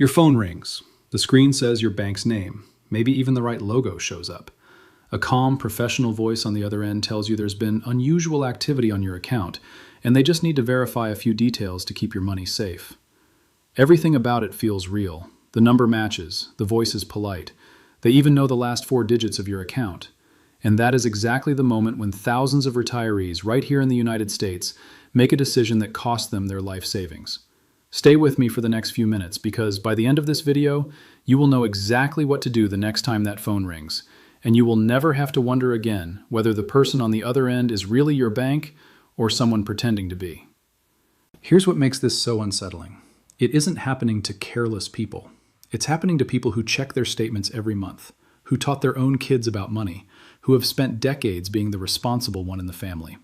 Your phone rings. The screen says your bank's name. Maybe even the right logo shows up. A calm, professional voice on the other end tells you there's been unusual activity on your account, and they just need to verify a few details to keep your money safe. Everything about it feels real. The number matches. The voice is polite. They even know the last 4 digits of your account. And that is exactly the moment when thousands of retirees right here in the United States make a decision that costs them their life savings. Stay with me for the next few minutes because by the end of this video, you will know exactly what to do the next time that phone rings, and you will never have to wonder again whether the person on the other end is really your bank or someone pretending to be. Here's what makes this so unsettling. It isn't happening to careless people. It's happening to people who check their statements every month, who taught their own kids about money, who have spent decades being the responsible one in the family.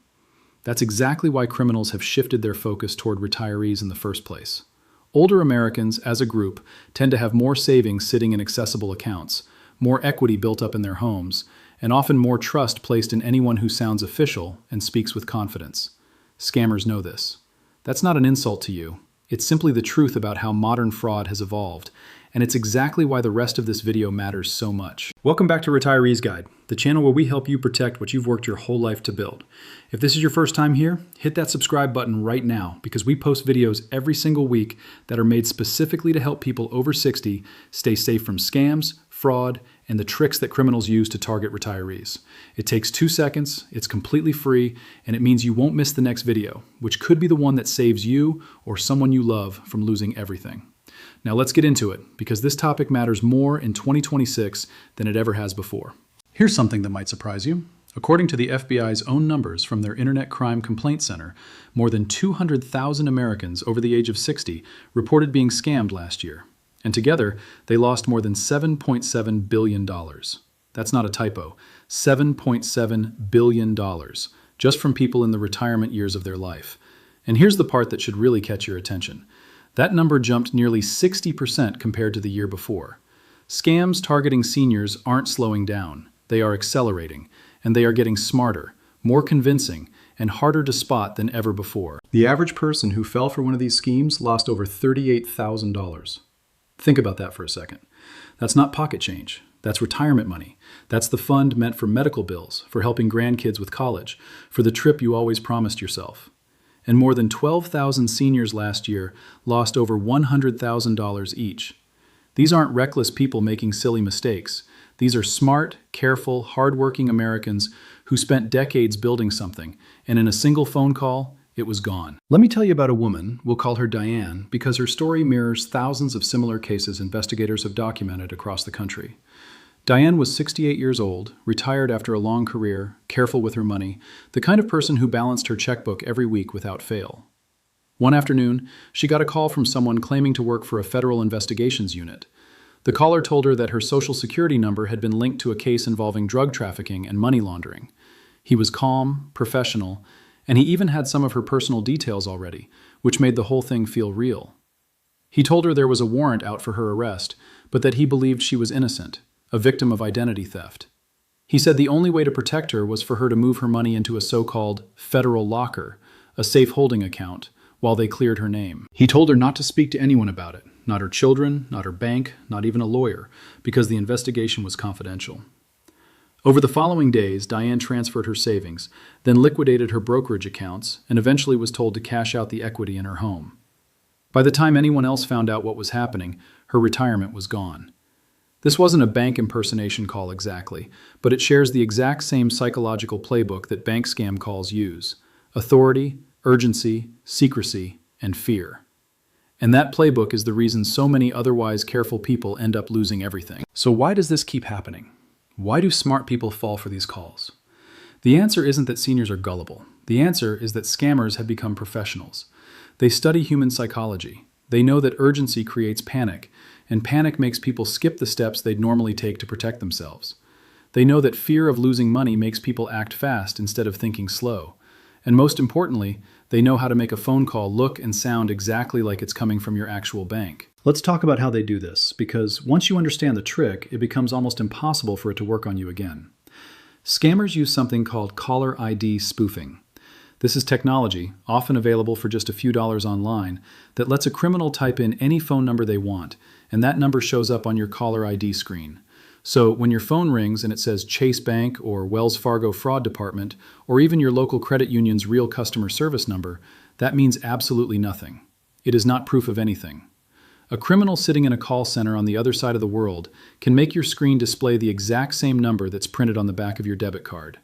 That's exactly why criminals have shifted their focus toward retirees in the first place. Older Americans, as a group, tend to have more savings sitting in accessible accounts, more equity built up in their homes, and often more trust placed in anyone who sounds official and speaks with confidence. Scammers know this. That's not an insult to you. It's simply the truth about how modern fraud has evolved, and it's exactly why the rest of this video matters so much. Welcome back to Retiree's Guide, the channel where we help you protect what you've worked your whole life to build. If this is your first time here, hit that subscribe button right now because we post videos every single week that are made specifically to help people over 60 stay safe from scams, fraud, and the tricks that criminals use to target retirees. It takes 2 seconds, it's completely free, and it means you won't miss the next video, which could be the one that saves you or someone you love from losing everything. Now let's get into it, because this topic matters more in 2026 than it ever has before. Here's something that might surprise you. According to the FBI's own numbers from their Internet Crime Complaint Center, more than 200,000 Americans over the age of 60 reported being scammed last year. And together, they lost more than $7.7 billion. That's not a typo. $7.7 billion, just from people in the retirement years of their life. And here's the part that should really catch your attention. That number jumped nearly 60% compared to the year before. Scams targeting seniors aren't slowing down. They are accelerating, and they are getting smarter, more convincing, and harder to spot than ever before. The average person who fell for one of these schemes lost over $38,000. Think about that for a second. That's not pocket change. That's retirement money. That's the fund meant for medical bills, for helping grandkids with college, for the trip you always promised yourself. And more than 12,000 seniors last year lost over $100,000 each. These aren't reckless people making silly mistakes. These are smart, careful, hardworking Americans who spent decades building something, and in a single phone call, it was gone. Let me tell you about a woman, we'll call her Diane, because her story mirrors thousands of similar cases investigators have documented across the country. Diane was 68 years old, retired after a long career, careful with her money, the kind of person who balanced her checkbook every week without fail. One afternoon, she got a call from someone claiming to work for a federal investigations unit. The caller told her that her Social Security number had been linked to a case involving drug trafficking and money laundering. He was calm, professional, and he even had some of her personal details already, which made the whole thing feel real. He told her there was a warrant out for her arrest, but that he believed she was innocent, a victim of identity theft. He said the only way to protect her was for her to move her money into a so-called federal locker, a safe holding account, while they cleared her name. He told her not to speak to anyone about it, not her children, not her bank, not even a lawyer, because the investigation was confidential. Over the following days, Diane transferred her savings, then liquidated her brokerage accounts, and eventually was told to cash out the equity in her home. By the time anyone else found out what was happening, her retirement was gone. This wasn't a bank impersonation call exactly, but it shares the exact same psychological playbook that bank scam calls use: authority, urgency, secrecy, and fear. And that playbook is the reason so many otherwise careful people end up losing everything. So why does this keep happening? Why do smart people fall for these calls? The answer isn't that seniors are gullible. The answer is that scammers have become professionals. They study human psychology. They know that urgency creates panic, and panic makes people skip the steps they'd normally take to protect themselves. They know that fear of losing money makes people act fast instead of thinking slow. And most importantly, they know how to make a phone call look and sound exactly like it's coming from your actual bank. Let's talk about how they do this, because once you understand the trick, it becomes almost impossible for it to work on you again. Scammers use something called caller ID spoofing. This is technology, often available for just a few dollars online, that lets a criminal type in any phone number they want, and that number shows up on your caller ID screen. So when your phone rings and it says Chase Bank or Wells Fargo Fraud Department, or even your local credit union's real customer service number, that means absolutely nothing. It is not proof of anything. A criminal sitting in a call center on the other side of the world can make your screen display the exact same number that's printed on the back of your debit card.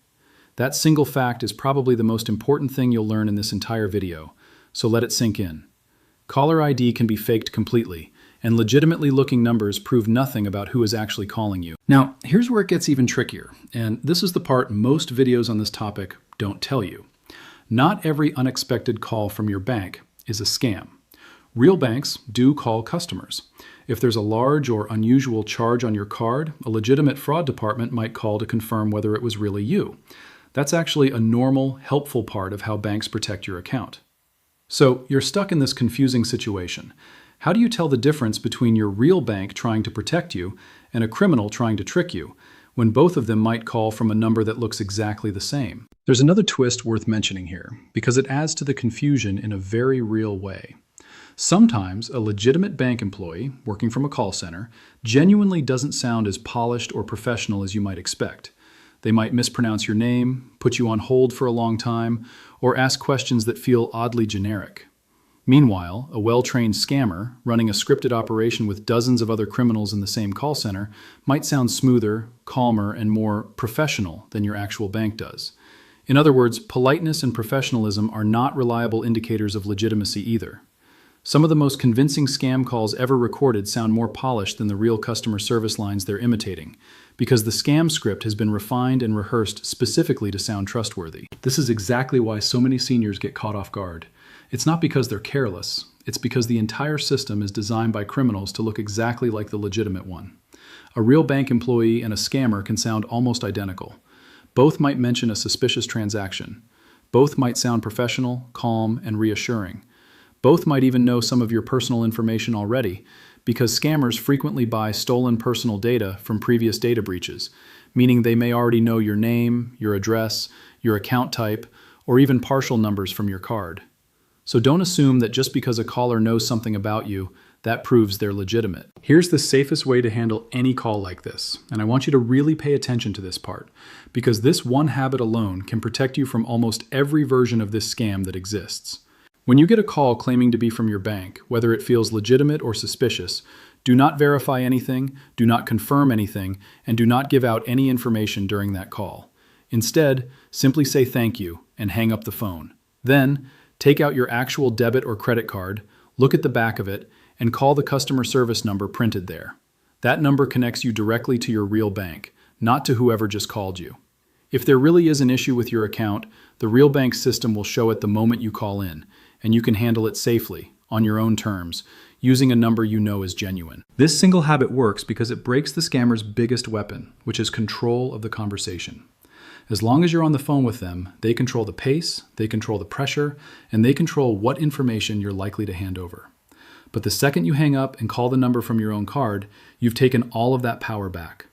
That single fact is probably the most important thing you'll learn in this entire video, so let it sink in. Caller ID can be faked completely, and legitimately looking numbers prove nothing about who is actually calling you. Now, here's where it gets even trickier, and this is the part most videos on this topic don't tell you. Not every unexpected call from your bank is a scam. Real banks do call customers. If there's a large or unusual charge on your card, a legitimate fraud department might call to confirm whether it was really you. That's actually a normal, helpful part of how banks protect your account. So you're stuck in this confusing situation. How do you tell the difference between your real bank trying to protect you and a criminal trying to trick you, when both of them might call from a number that looks exactly the same? There's another twist worth mentioning here, because it adds to the confusion in a very real way. Sometimes a legitimate bank employee working from a call center genuinely doesn't sound as polished or professional as you might expect. They might mispronounce your name, put you on hold for a long time, or ask questions that feel oddly generic. Meanwhile, a well-trained scammer running a scripted operation with dozens of other criminals in the same call center might sound smoother, calmer, and more professional than your actual bank does. In other words, politeness and professionalism are not reliable indicators of legitimacy either. Some of the most convincing scam calls ever recorded sound more polished than the real customer service lines they're imitating, because the scam script has been refined and rehearsed specifically to sound trustworthy. This is exactly why so many seniors get caught off guard. It's not because they're careless, it's because the entire system is designed by criminals to look exactly like the legitimate one. A real bank employee and a scammer can sound almost identical. Both might mention a suspicious transaction. Both might sound professional, calm, and reassuring. Both might even know some of your personal information already, because scammers frequently buy stolen personal data from previous data breaches, meaning they may already know your name, your address, your account type, or even partial numbers from your card. So don't assume that just because a caller knows something about you, that proves they're legitimate. Here's the safest way to handle any call like this, and I want you to really pay attention to this part, because this one habit alone can protect you from almost every version of this scam that exists. When you get a call claiming to be from your bank, whether it feels legitimate or suspicious, do not verify anything, do not confirm anything, and do not give out any information during that call. Instead, simply say thank you and hang up the phone. Then, take out your actual debit or credit card, look at the back of it, and call the customer service number printed there. That number connects you directly to your real bank, not to whoever just called you. If there really is an issue with your account, the real bank system will show it the moment you call in, and you can handle it safely, on your own terms, using a number you know is genuine. This single habit works because it breaks the scammer's biggest weapon, which is control of the conversation. As long as you're on the phone with them, they control the pace, they control the pressure, and they control what information you're likely to hand over. But the second you hang up and call the number from your own card, you've taken all of that power back.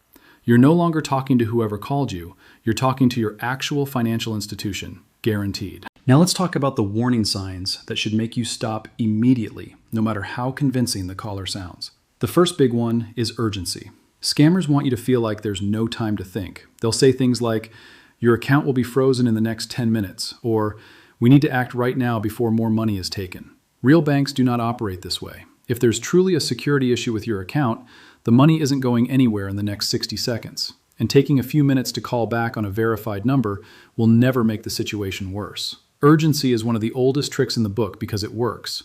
You're no longer talking to whoever called you, you're talking to your actual financial institution, guaranteed. Now let's talk about the warning signs that should make you stop immediately, no matter how convincing the caller sounds. The first big one is urgency. Scammers want you to feel like there's no time to think. They'll say things like, your account will be frozen in the next 10 minutes, or we need to act right now before more money is taken. Real banks do not operate this way. If there's truly a security issue with your account, the money isn't going anywhere in the next 60 seconds. And taking a few minutes to call back on a verified number will never make the situation worse. Urgency is one of the oldest tricks in the book because it works.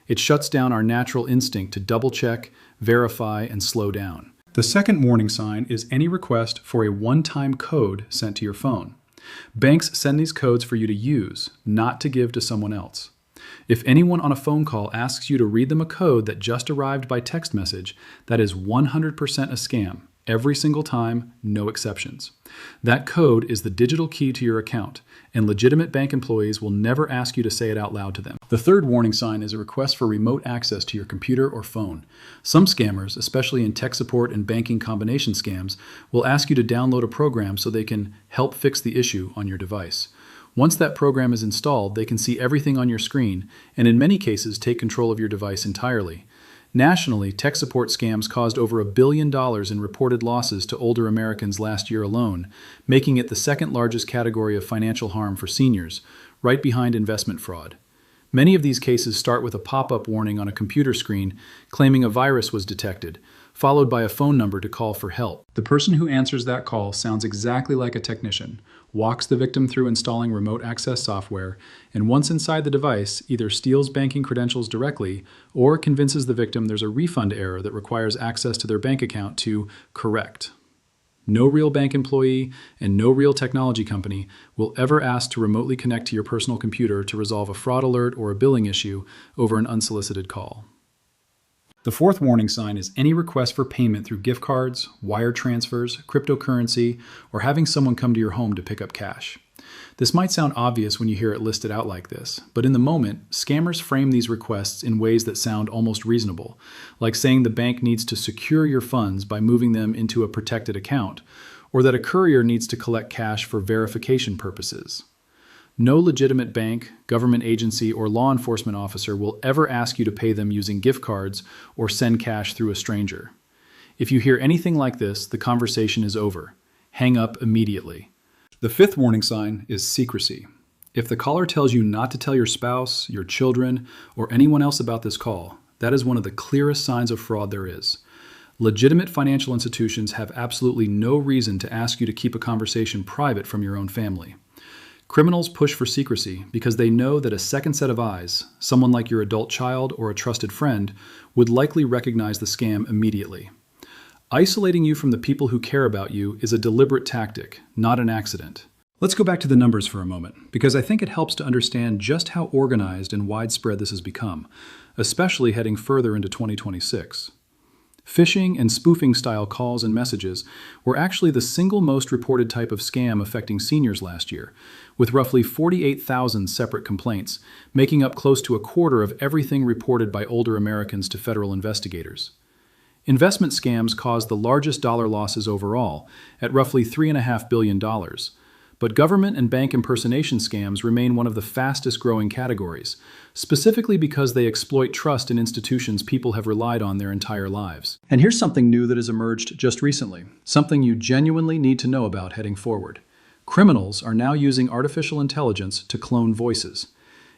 It shuts down our natural instinct to double-check, verify, and slow down. The second warning sign is any request for a one-time code sent to your phone. Banks send these codes for you to use, not to give to someone else. If anyone on a phone call asks you to read them a code that just arrived by text message, that is 100% a scam. Every single time, no exceptions. That code is the digital key to your account, and legitimate bank employees will never ask you to say it out loud to them. The third warning sign is a request for remote access to your computer or phone. Some scammers, especially in tech support and banking combination scams, will ask you to download a program so they can help fix the issue on your device. Once that program is installed, they can see everything on your screen and in many cases take control of your device entirely. Nationally, tech support scams caused over $1 billion in reported losses to older Americans last year alone, making it the second largest category of financial harm for seniors, right behind investment fraud. Many of these cases start with a pop-up warning on a computer screen claiming a virus was detected, followed by a phone number to call for help. The person who answers that call sounds exactly like a technician, walks the victim through installing remote access software, and once inside the device, either steals banking credentials directly or convinces the victim there's a refund error that requires access to their bank account to correct. No real bank employee and no real technology company will ever ask to remotely connect to your personal computer to resolve a fraud alert or a billing issue over an unsolicited call. The fourth warning sign is any request for payment through gift cards, wire transfers, cryptocurrency, or having someone come to your home to pick up cash. This might sound obvious when you hear it listed out like this, but in the moment, scammers frame these requests in ways that sound almost reasonable, like saying the bank needs to secure your funds by moving them into a protected account, or that a courier needs to collect cash for verification purposes. No legitimate bank, government agency, or law enforcement officer will ever ask you to pay them using gift cards or send cash through a stranger. If you hear anything like this, the conversation is over. Hang up immediately. The fifth warning sign is secrecy. If the caller tells you not to tell your spouse, your children, or anyone else about this call, that is one of the clearest signs of fraud there is. Legitimate financial institutions have absolutely no reason to ask you to keep a conversation private from your own family. Criminals push for secrecy because they know that a second set of eyes, someone like your adult child or a trusted friend, would likely recognize the scam immediately. Isolating you from the people who care about you is a deliberate tactic, not an accident. Let's go back to the numbers for a moment, because I think it helps to understand just how organized and widespread this has become, especially heading further into 2026. Phishing and spoofing style calls and messages were actually the single most reported type of scam affecting seniors last year, with roughly 48,000 separate complaints, making up close to a quarter of everything reported by older Americans to federal investigators. Investment scams caused the largest dollar losses overall, at roughly $3.5 billion. But government and bank impersonation scams remain one of the fastest growing categories, specifically because they exploit trust in institutions people have relied on their entire lives. And here's something new that has emerged just recently, something you genuinely need to know about heading forward. Criminals are now using artificial intelligence to clone voices.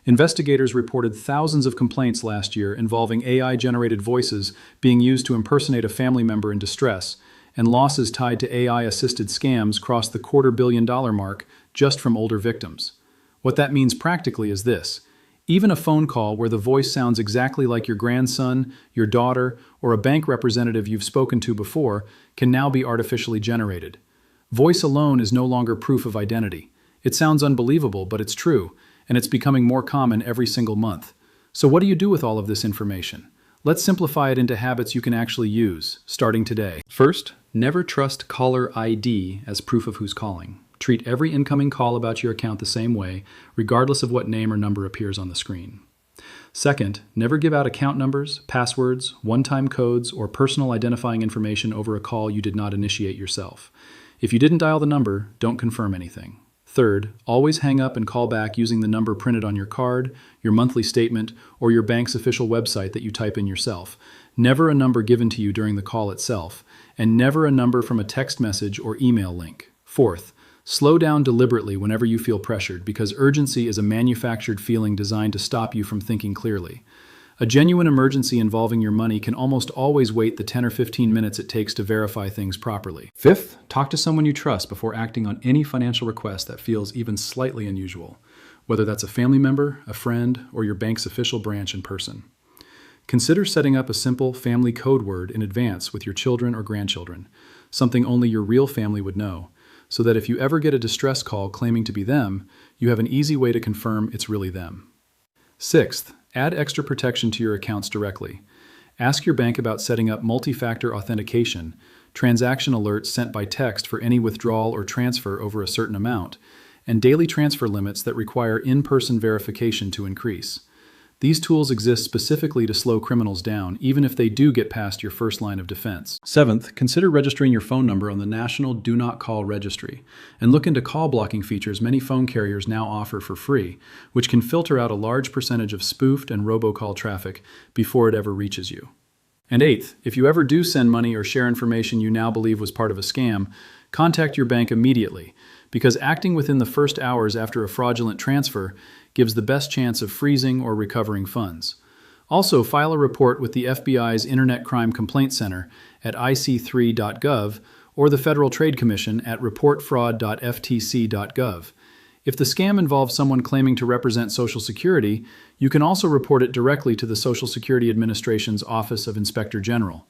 Investigators reported thousands of complaints last year involving AI-generated voices being used to impersonate a family member in distress, and losses tied to AI-assisted scams crossed the $250 million mark just from older victims. What that means practically is this: even a phone call where the voice sounds exactly like your grandson, your daughter, or a bank representative you've spoken to before can now be artificially generated. Voice alone is no longer proof of identity. It sounds unbelievable, but it's true, and it's becoming more common every single month. So what do you do with all of this information? Let's simplify it into habits you can actually use, starting today. First, never trust caller ID as proof of who's calling. Treat every incoming call about your account the same way, regardless of what name or number appears on the screen. Second, never give out account numbers, passwords, one-time codes, or personal identifying information over a call you did not initiate yourself. If you didn't dial the number, don't confirm anything. Third, always hang up and call back using the number printed on your card, your monthly statement, or your bank's official website that you type in yourself. Never a number given to you during the call itself, and never a number from a text message or email link. Fourth, slow down deliberately whenever you feel pressured, because urgency is a manufactured feeling designed to stop you from thinking clearly. A genuine emergency involving your money can almost always wait the 10 or 15 minutes it takes to verify things properly. Fifth, talk to someone you trust before acting on any financial request that feels even slightly unusual, whether that's a family member, a friend, or your bank's official branch in person. Consider setting up a simple family code word in advance with your children or grandchildren, something only your real family would know, so that if you ever get a distress call claiming to be them, you have an easy way to confirm it's really them. Sixth, add extra protection to your accounts directly. Ask your bank about setting up multi-factor authentication, transaction alerts sent by text for any withdrawal or transfer over a certain amount, and daily transfer limits that require in-person verification to increase. These tools exist specifically to slow criminals down, even if they do get past your first line of defense. Seventh, consider registering your phone number on the National Do Not Call Registry, and look into call blocking features many phone carriers now offer for free, which can filter out a large percentage of spoofed and robocall traffic before it ever reaches you. And eighth, if you ever do send money or share information you now believe was part of a scam, contact your bank immediately, because acting within the first hours after a fraudulent transfer gives the best chance of freezing or recovering funds. Also, file a report with the FBI's Internet Crime Complaint Center at ic3.gov or the Federal Trade Commission at reportfraud.ftc.gov. If the scam involves someone claiming to represent Social Security, you can also report it directly to the Social Security Administration's Office of Inspector General.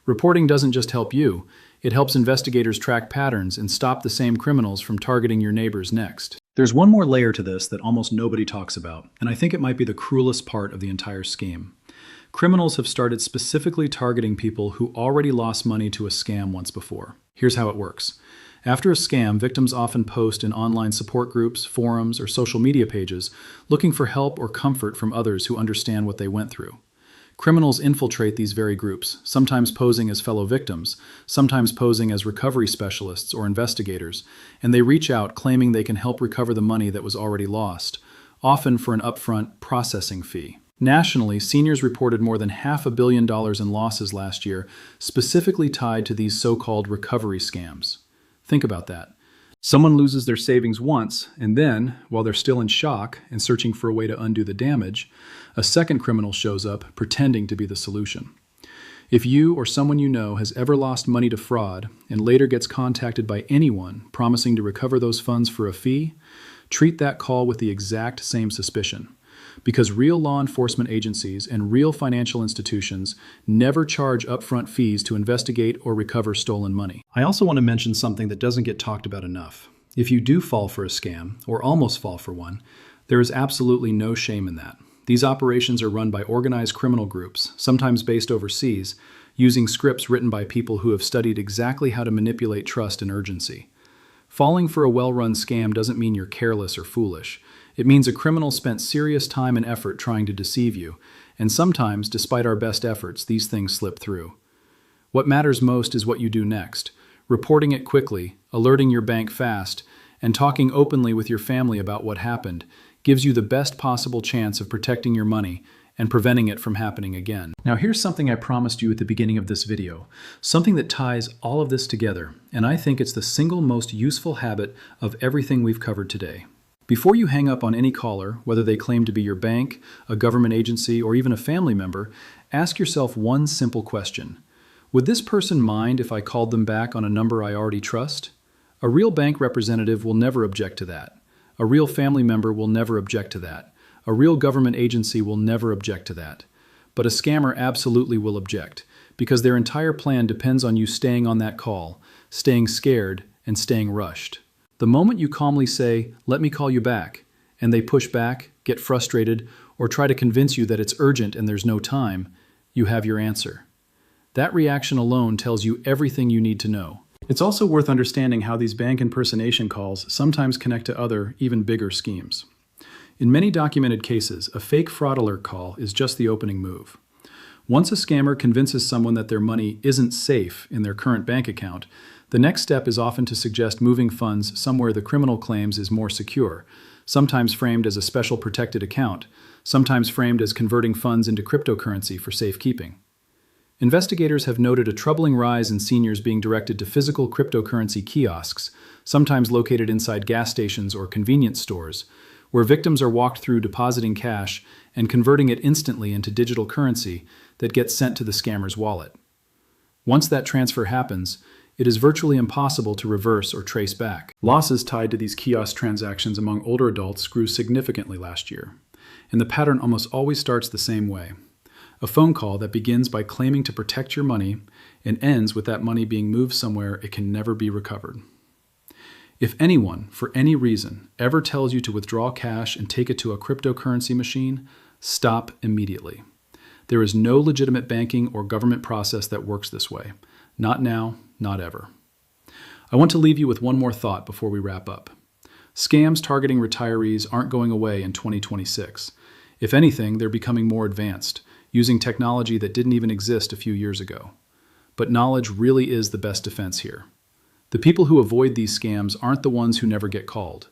Reporting doesn't just help you, it helps investigators track patterns and stop the same criminals from targeting your neighbors next. There's one more layer to this that almost nobody talks about, and I think it might be the cruelest part of the entire scheme. Criminals have started specifically targeting people who already lost money to a scam once before. Here's how it works. After a scam, victims often post in online support groups, forums, or social media pages looking for help or comfort from others who understand what they went through. Criminals infiltrate these very groups, sometimes posing as fellow victims, sometimes posing as recovery specialists or investigators, and they reach out claiming they can help recover the money that was already lost, often for an upfront processing fee. Nationally, seniors reported more than $500 million in losses last year, specifically tied to these so-called recovery scams. Think about that. Someone loses their savings once, and then, while they're still in shock and searching for a way to undo the damage, a second criminal shows up pretending to be the solution. If you or someone you know has ever lost money to fraud and later gets contacted by anyone promising to recover those funds for a fee, treat that call with the exact same suspicion. Because real law enforcement agencies and real financial institutions never charge upfront fees to investigate or recover stolen money. I also want to mention something that doesn't get talked about enough. If you do fall for a scam, or almost fall for one, there is absolutely no shame in that. These operations are run by organized criminal groups, sometimes based overseas, using scripts written by people who have studied exactly how to manipulate trust and urgency. Falling for a well-run scam doesn't mean you're careless or foolish. It means a criminal spent serious time and effort trying to deceive you, and sometimes, despite our best efforts, these things slip through. What matters most is what you do next, reporting it quickly, alerting your bank fast, and talking openly with your family about what happened gives you the best possible chance of protecting your money and preventing it from happening again. Now here's something I promised you at the beginning of this video, something that ties all of this together, and I think it's the single most useful habit of everything we've covered today. Before you hang up on any caller, whether they claim to be your bank, a government agency, or even a family member, ask yourself one simple question. Would this person mind if I called them back on a number I already trust? A real bank representative will never object to that. A real family member will never object to that. A real government agency will never object to that. But a scammer absolutely will object, because their entire plan depends on you staying on that call, staying scared, and staying rushed. The moment you calmly say, "Let me call you back," and they push back, get frustrated, or try to convince you that it's urgent and there's no time, you have your answer. That reaction alone tells you everything you need to know. It's also worth understanding how these bank impersonation calls sometimes connect to other, even bigger schemes. In many documented cases, a fake fraud alert call is just the opening move. Once a scammer convinces someone that their money isn't safe in their current bank account, the next step is often to suggest moving funds somewhere the criminal claims is more secure, sometimes framed as a special protected account, sometimes framed as converting funds into cryptocurrency for safekeeping. Investigators have noted a troubling rise in seniors being directed to physical cryptocurrency kiosks, sometimes located inside gas stations or convenience stores, where victims are walked through depositing cash and converting it instantly into digital currency that gets sent to the scammer's wallet. Once that transfer happens, it is virtually impossible to reverse or trace back. Losses tied to these kiosk transactions among older adults grew significantly last year, and the pattern almost always starts the same way. A phone call that begins by claiming to protect your money and ends with that money being moved somewhere it can never be recovered. If anyone, for any reason, ever tells you to withdraw cash and take it to a cryptocurrency machine, stop immediately. There is no legitimate banking or government process that works this way. Not now, not ever. I want to leave you with one more thought before we wrap up. Scams targeting retirees aren't going away in 2026. If anything, they're becoming more advanced, using technology that didn't even exist a few years ago. But knowledge really is the best defense here. The people who avoid these scams aren't the ones who never get called.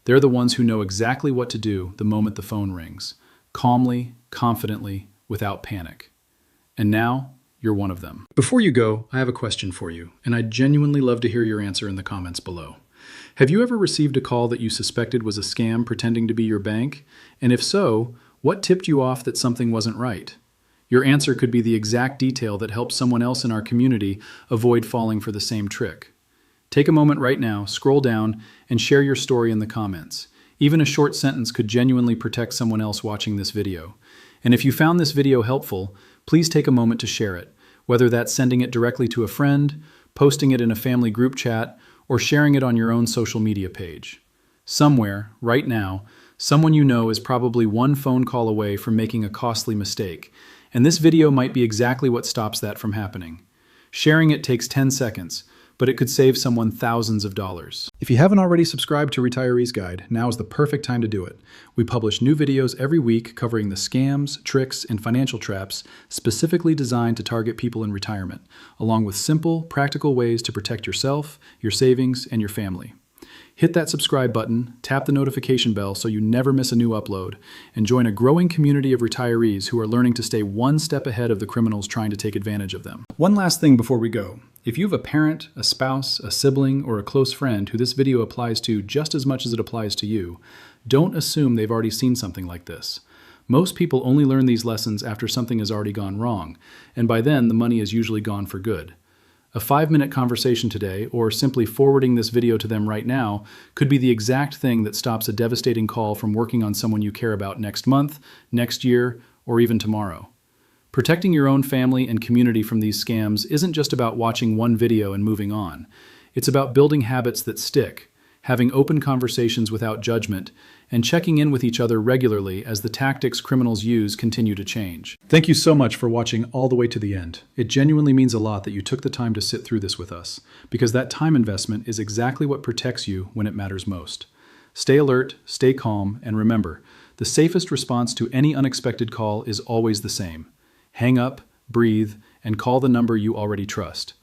They're the ones who know exactly what to do the moment the phone rings, calmly, confidently, without panic. And now, you're one of them. Before you go, I have a question for you, and I'd genuinely love to hear your answer in the comments below. Have you ever received a call that you suspected was a scam pretending to be your bank? And if so, what tipped you off that something wasn't right? Your answer could be the exact detail that helps someone else in our community avoid falling for the same trick. Take a moment right now, scroll down, and share your story in the comments. Even a short sentence could genuinely protect someone else watching this video. And if you found this video helpful, please take a moment to share it, whether that's sending it directly to a friend, posting it in a family group chat, or sharing it on your own social media page. Somewhere, right now, someone you know is probably one phone call away from making a costly mistake, and this video might be exactly what stops that from happening. Sharing it takes 10 seconds, but it could save someone thousands of dollars. If you haven't already subscribed to Retiree's Guide, now is the perfect time to do it. We publish new videos every week covering the scams, tricks, and financial traps specifically designed to target people in retirement, along with simple, practical ways to protect yourself, your savings, and your family. Hit that subscribe button, tap the notification bell so you never miss a new upload, and join a growing community of retirees who are learning to stay one step ahead of the criminals trying to take advantage of them. One last thing before we go. If you have a parent, a spouse, a sibling, or a close friend who this video applies to just as much as it applies to you, don't assume they've already seen something like this. Most people only learn these lessons after something has already gone wrong, and by then the money is usually gone for good. A 5-minute conversation today, or simply forwarding this video to them right now, could be the exact thing that stops a devastating call from working on someone you care about next month, next year, or even tomorrow. Protecting your own family and community from these scams isn't just about watching one video and moving on. It's about building habits that stick, having open conversations without judgment, and checking in with each other regularly as the tactics criminals use continue to change. Thank you so much for watching all the way to the end. It genuinely means a lot that you took the time to sit through this with us, because that time investment is exactly what protects you when it matters most. Stay alert, stay calm, and remember, the safest response to any unexpected call is always the same. Hang up, breathe, and call the number you already trust.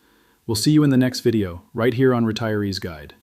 We'll see you in the next video, right here on Retiree's Guide.